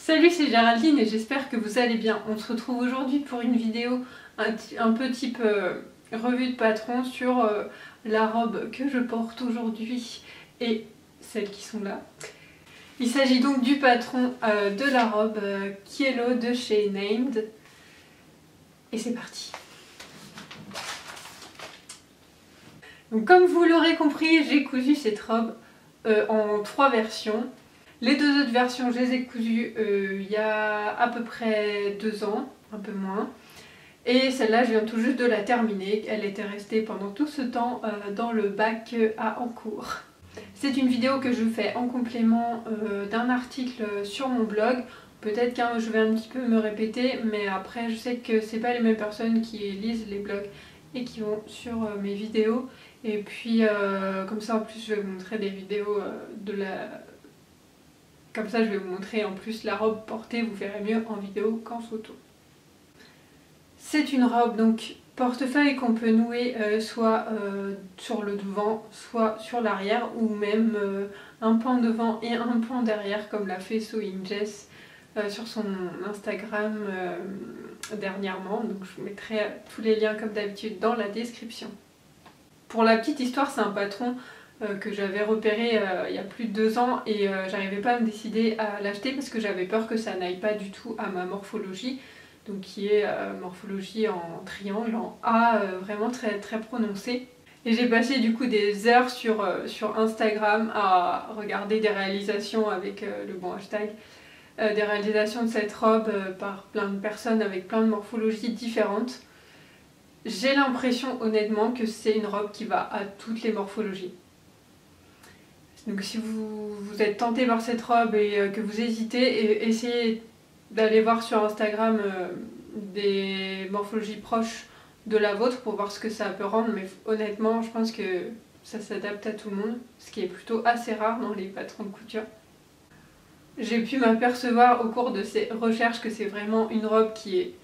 Salut, c'est Géraldine et j'espère que vous allez bien. On se retrouve aujourd'hui pour une vidéo un peu type revue de patron sur la robe que je porte aujourd'hui et celles qui sont là. Il s'agit donc du patron de la robe Kielo de chez Named. Et c'est parti. Donc, comme vous l'aurez compris, j'ai cousu cette robe en 3 versions. Les 2 autres versions, je les ai cousues il y a à peu près 2 ans, un peu moins. Et celle-là, je viens tout juste de la terminer. Elle était restée pendant tout ce temps dans le bac à en cours. C'est une vidéo que je fais en complément d'un article sur mon blog. Peut-être que je vais un petit peu me répéter, mais après je sais que c'est pas les mêmes personnes qui lisent les blogs et qui vont sur mes vidéos. Et puis comme ça en plus je vais vous montrer des vidéos de la... Comme ça je vais vous montrer en plus la robe portée, vous verrez mieux en vidéo qu'en photo. C'est une robe donc portefeuille qu'on peut nouer soit sur le devant, soit sur l'arrière, ou même un pan devant et un pan derrière comme l'a fait Sewing Jess sur son Instagram dernièrement. Donc je vous mettrai tous les liens comme d'habitude dans la description. Pour la petite histoire, c'est un patron que j'avais repéré il y a plus de 2 ans et j'arrivais pas à me décider à l'acheter parce que j'avais peur que ça n'aille pas du tout à ma morphologie, donc qui est morphologie en triangle, en A, vraiment très très prononcée. Et j'ai passé du coup des heures sur Instagram à regarder des réalisations avec le bon hashtag, des réalisations de cette robe par plein de personnes avec plein de morphologies différentes. J'ai l'impression honnêtement que c'est une robe qui va à toutes les morphologies. Donc si vous êtes tenté par cette robe et que vous hésitez, essayez d'aller voir sur Instagram des morphologies proches de la vôtre pour voir ce que ça peut rendre, mais honnêtement je pense que ça s'adapte à tout le monde, ce qui est plutôt assez rare dans les patrons de couture. J'ai pu m'apercevoir au cours de ces recherches que c'est vraiment une robe qui est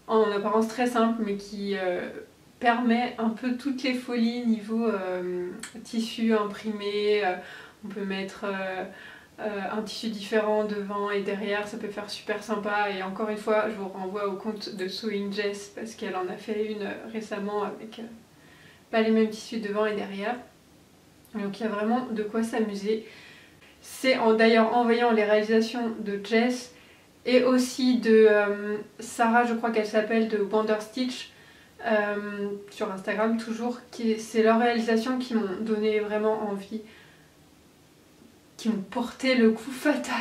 en apparence très simple mais qui permet un peu toutes les folies niveau tissu imprimé. On peut mettre un tissu différent devant et derrière, ça peut faire super sympa. Et encore une fois, je vous renvoie au compte de Sewing Jess parce qu'elle en a fait une récemment avec pas les mêmes tissus devant et derrière. Donc il y a vraiment de quoi s'amuser. C'est d'ailleurs en voyant les réalisations de Jess et aussi de Sarah, je crois qu'elle s'appelle, de Wonder Stitch, sur Instagram toujours, c'est leurs réalisations qui m'ont donné vraiment envie, qui m'ont porté le coup fatal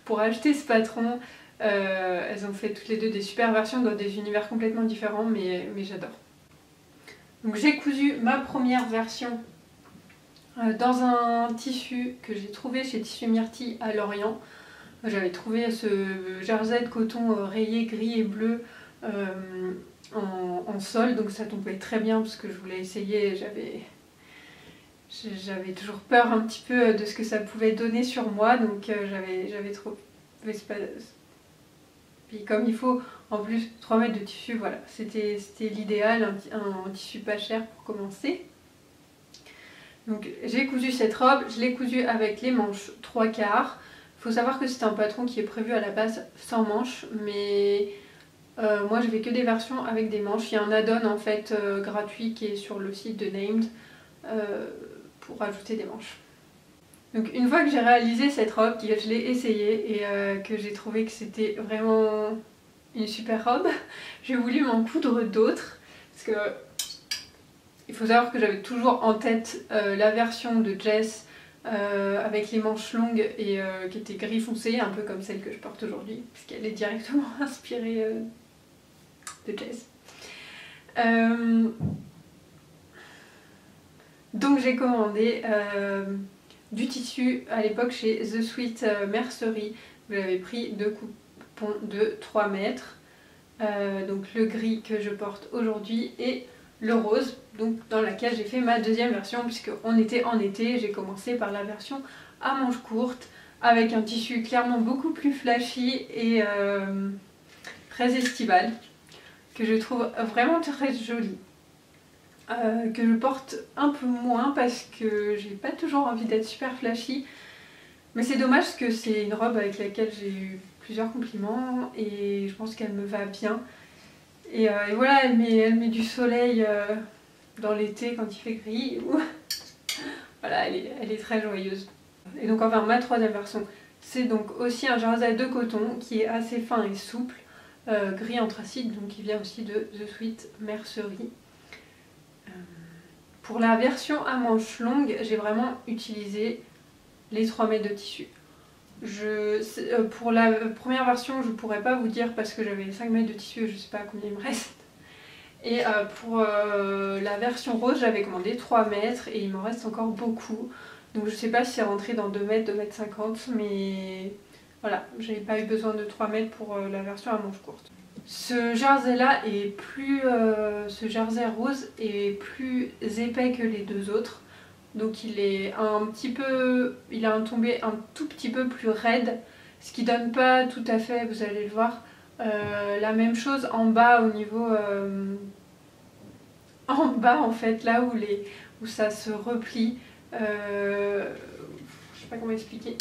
pour acheter ce patron. Elles ont fait toutes les deux des super versions dans des univers complètement différents, mais j'adore. Donc j'ai cousu ma première version dans un tissu que j'ai trouvé chez Tissu Myrtille à Lorient. J'avais trouvé ce jersey de coton rayé gris et bleu en sol, donc ça tombait très bien parce que je voulais essayer. J'avais toujours peur un petit peu de ce que ça pouvait donner sur moi, donc j'avais trouvé. Puis comme il faut en plus 3 mètres de tissu, voilà, c'était l'idéal, un tissu pas cher pour commencer. Donc j'ai cousu cette robe, je l'ai cousue avec les manches 3/4. Il faut savoir que c'est un patron qui est prévu à la base sans manches, mais moi je fais que des versions avec des manches. Il y a un add-on en fait gratuit qui est sur le site de Named pour ajouter des manches. Donc une fois que j'ai réalisé cette robe, que je l'ai essayée et que j'ai trouvé que c'était vraiment une super robe, j'ai voulu m'en coudre d'autres parce que il faut savoir que j'avais toujours en tête la version de Jess avec les manches longues et qui était gris foncé, un peu comme celle que je porte aujourd'hui, puisqu'elle est directement inspirée de Jess. Donc j'ai commandé du tissu à l'époque chez The Sweet Mercery. J'avais pris 2 coupons de 3 mètres. Donc le gris que je porte aujourd'hui et le rose, donc dans laquelle j'ai fait ma deuxième version, puisqu'on était en été. J'ai commencé par la version à manches courtes avec un tissu clairement beaucoup plus flashy et très estival, que je trouve vraiment très joli, que je porte un peu moins parce que j'ai pas toujours envie d'être super flashy. Mais c'est dommage parce que c'est une robe avec laquelle j'ai eu plusieurs compliments et je pense qu'elle me va bien. Et voilà, elle met du soleil dans l'été quand il fait gris. Voilà, elle est très joyeuse. Et donc enfin ma troisième version, c'est donc aussi un jersey de coton qui est assez fin et souple, gris anthracite, donc qui vient aussi de The Sweet Mercery. Pour la version à manches longues, j'ai vraiment utilisé les 3 mètres de tissu. Pour la première version, je pourrais pas vous dire parce que j'avais 5 mètres de tissu et je sais pas combien il me reste. Et pour la version rose, j'avais commandé 3 mètres et il m'en reste encore beaucoup. Donc je sais pas si c'est rentré dans 2 mètres, 2 mètres 50, mais voilà, j'ai pas eu besoin de 3 mètres pour la version à manches courtes. Ce jersey là est ce jersey rose est plus épais que les deux autres. Donc il est il a un tombé un tout petit peu plus raide, ce qui donne pas tout à fait, vous allez le voir, la même chose en bas au niveau en bas en fait, là où ça se replie. Je sais pas comment expliquer.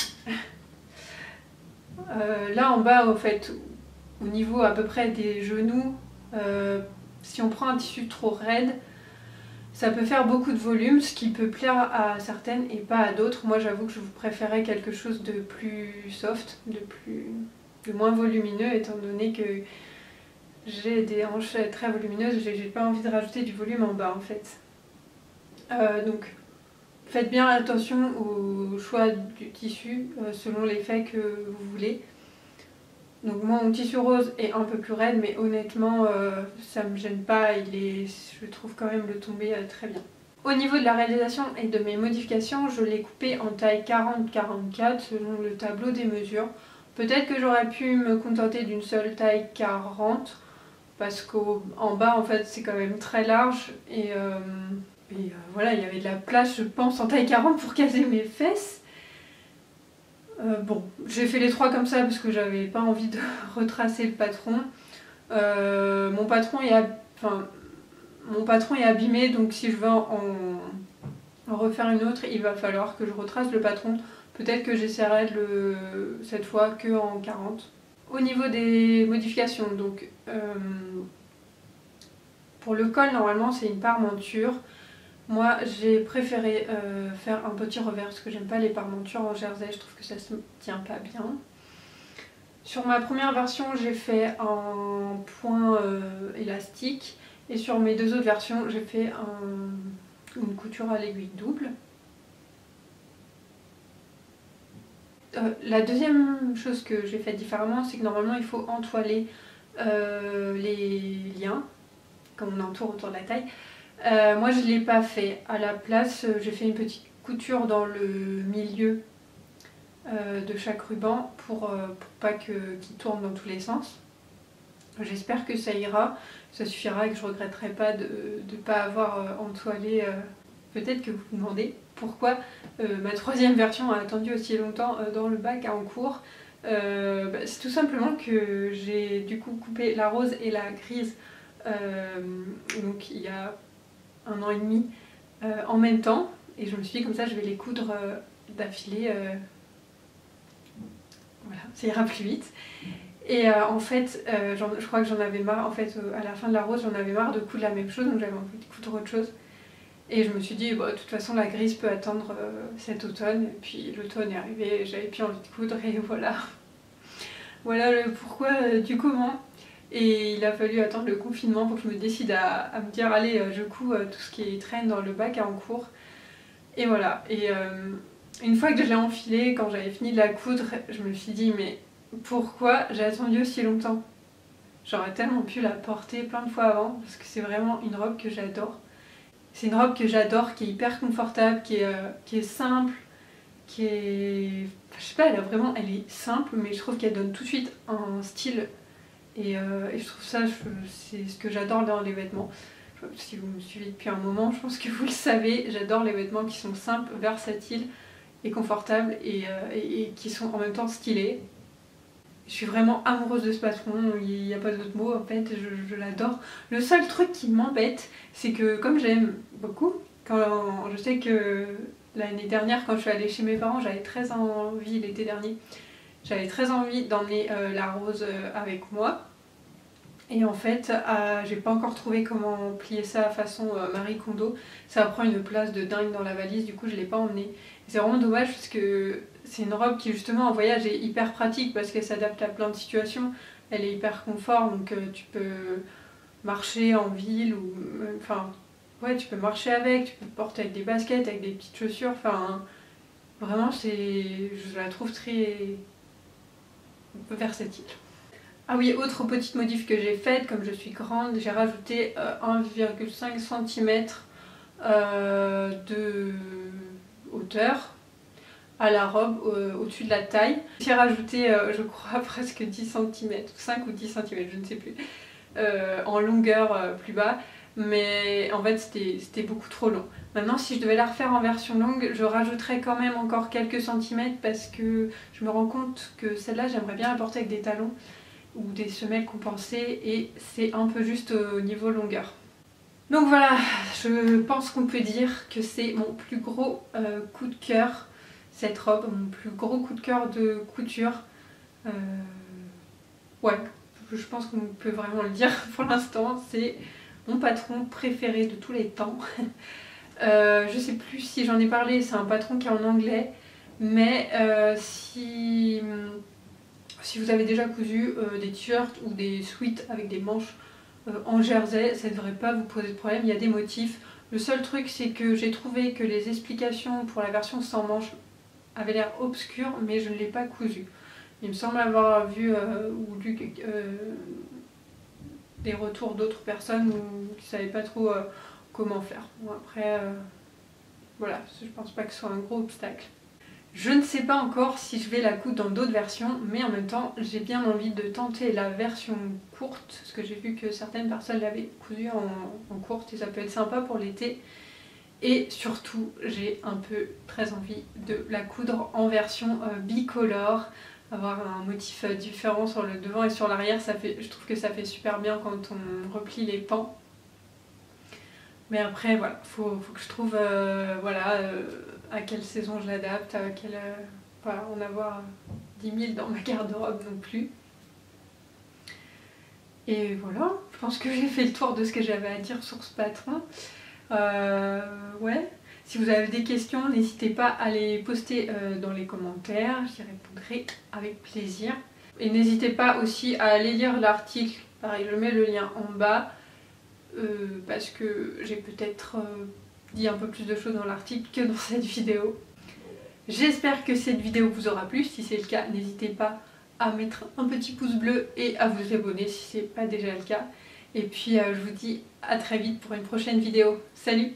Là en bas en fait, au niveau à peu près des genoux, si on prend un tissu trop raide, ça peut faire beaucoup de volume, ce qui peut plaire à certaines et pas à d'autres. Moi j'avoue que je vous préférais quelque chose de plus soft, de moins volumineux, étant donné que j'ai des hanches très volumineuses, j'ai pas envie de rajouter du volume en bas en fait. Donc faites bien attention au choix du tissu selon l'effet que vous voulez. Donc moi mon tissu rose est un peu plus raide, mais honnêtement ça me gêne pas, je trouve quand même le tombé très bien. Au niveau de la réalisation et de mes modifications, je l'ai coupé en taille 40-44 selon le tableau des mesures. Peut-être que j'aurais pu me contenter d'une seule taille 40 parce qu'en bas en fait c'est quand même très large et voilà, il y avait de la place je pense en taille 40 pour caser mes fesses. Bon, j'ai fait les 3 comme ça parce que j'avais pas envie de retracer le patron. Mon patron est abîmé, donc si je veux en refaire une autre, il va falloir que je retrace le patron. Peut-être que j'essaierai cette fois que en 40. Au niveau des modifications, donc pour le col, normalement c'est une parmenture. Moi j'ai préféré faire un petit revers parce que j'aime pas les parmentures en jersey, je trouve que ça se tient pas bien. Sur ma première version j'ai fait un point élastique et sur mes deux autres versions j'ai fait une couture à l'aiguille double. La deuxième chose que j'ai fait différemment, c'est que normalement il faut entoiler les liens quand on entoure autour de la taille. Moi je ne l'ai pas fait. À la place, j'ai fait une petite couture dans le milieu de chaque ruban pour pas qu'il tourne dans tous les sens. J'espère que ça ira, ça suffira et que je ne regretterai pas de ne pas avoir entoilé. Peut-être que vous vous demandez pourquoi ma troisième version a attendu aussi longtemps dans le bac en cours. C'est tout simplement que j'ai du coup coupé la rose et la grise donc il y a 1 an et demi en même temps et je me suis dit comme ça je vais les coudre d'affilée, voilà, ça ira plus vite. Et en fait je crois que j'en avais marre, en fait à la fin de la rose j'en avais marre de coudre la même chose, donc j'avais envie de coudre autre chose. Et je me suis dit, bah, de toute façon la grise peut attendre cet automne, et puis l'automne est arrivé, j'avais plus envie de coudre et voilà. Voilà le pourquoi du comment. Et il a fallu attendre le confinement pour que je me décide à me dire allez je couds tout ce qui traîne dans le bac en cours. Et voilà, et une fois que je l'ai enfilée, quand j'avais fini de la coudre, je me suis dit mais pourquoi j'ai attendu aussi longtemps? J'aurais tellement pu la porter plein de fois avant, parce que c'est vraiment une robe que j'adore. C'est une robe que j'adore, qui est hyper confortable, qui est simple, qui est... Enfin, je sais pas, elle est simple, mais je trouve qu'elle donne tout de suite un style. Et je trouve ça, c'est ce que j'adore dans les vêtements. Si vous me suivez depuis un moment, je pense que vous le savez, j'adore les vêtements qui sont simples, versatiles et confortables et qui sont en même temps stylés. Je suis vraiment amoureuse de ce patron, il n'y a pas d'autre mot en fait, je l'adore. Le seul truc qui m'embête, c'est que comme j'aime beaucoup, quand je sais que l'année dernière quand je suis allée chez mes parents, j'avais très envie, l'été dernier, j'avais très envie d'emmener la rose avec moi. Et en fait, j'ai pas encore trouvé comment plier ça façon Marie Kondo. Ça prend une place de dingue dans la valise, du coup je l'ai pas emmenée. C'est vraiment dommage parce que c'est une robe qui justement en voyage est hyper pratique parce qu'elle s'adapte à plein de situations. Elle est hyper confort, donc tu peux marcher en ville ou... Enfin, ouais, tu peux marcher avec, tu peux te porter avec des baskets, avec des petites chaussures. Enfin, vraiment, je la trouve très versatile. Ah oui, autre petite modif que j'ai faite, comme je suis grande, j'ai rajouté 1,5 cm de hauteur à la robe au-dessus de la taille. J'ai rajouté, je crois, presque 10 cm, 5 ou 10 cm, je ne sais plus, en longueur plus bas. Mais en fait c'était beaucoup trop long. Maintenant si je devais la refaire en version longue, je rajouterais quand même encore quelques centimètres parce que je me rends compte que celle-là j'aimerais bien la porter avec des talons ou des semelles compensées et c'est un peu juste au niveau longueur. Donc voilà, je pense qu'on peut dire que c'est mon plus gros coup de cœur, cette robe, mon plus gros coup de cœur de couture. Ouais, je pense qu'on peut vraiment le dire pour l'instant, c'est mon patron préféré de tous les temps. Je sais plus si j'en ai parlé, c'est un patron qui est en anglais, mais si vous avez déjà cousu des t-shirts ou des sweats avec des manches en jersey, ça ne devrait pas vous poser de problème, il y a des motifs. Le seul truc c'est que j'ai trouvé que les explications pour la version sans manches avaient l'air obscures, mais je ne l'ai pas cousu. Il me semble avoir vu ou lu des retours d'autres personnes qui ne savaient pas trop comment faire. Bon après, voilà, je pense pas que ce soit un gros obstacle. Je ne sais pas encore si je vais la coudre dans d'autres versions, mais en même temps j'ai bien envie de tenter la version courte, parce que j'ai vu que certaines personnes l'avaient cousue en courte et ça peut être sympa pour l'été. Et surtout j'ai un peu très envie de la coudre en version bicolore, avoir un motif différent sur le devant et sur l'arrière, je trouve que ça fait super bien quand on replie les pans. Mais après voilà, faut que je trouve à quelle saison je l'adapte, à quelle... voilà, en avoir 10 000 dans ma garde-robe non plus. Et voilà, je pense que j'ai fait le tour de ce que j'avais à dire sur ce patron. Ouais. Si vous avez des questions, n'hésitez pas à les poster dans les commentaires, j'y répondrai avec plaisir. Et n'hésitez pas aussi à aller lire l'article, pareil je mets le lien en bas, parce que j'ai peut-être dit un peu plus de choses dans l'article que dans cette vidéo. J'espère que cette vidéo vous aura plu, si c'est le cas n'hésitez pas à mettre un petit pouce bleu et à vous abonner si ce n'est pas déjà le cas. Et puis je vous dis à très vite pour une prochaine vidéo. Salut!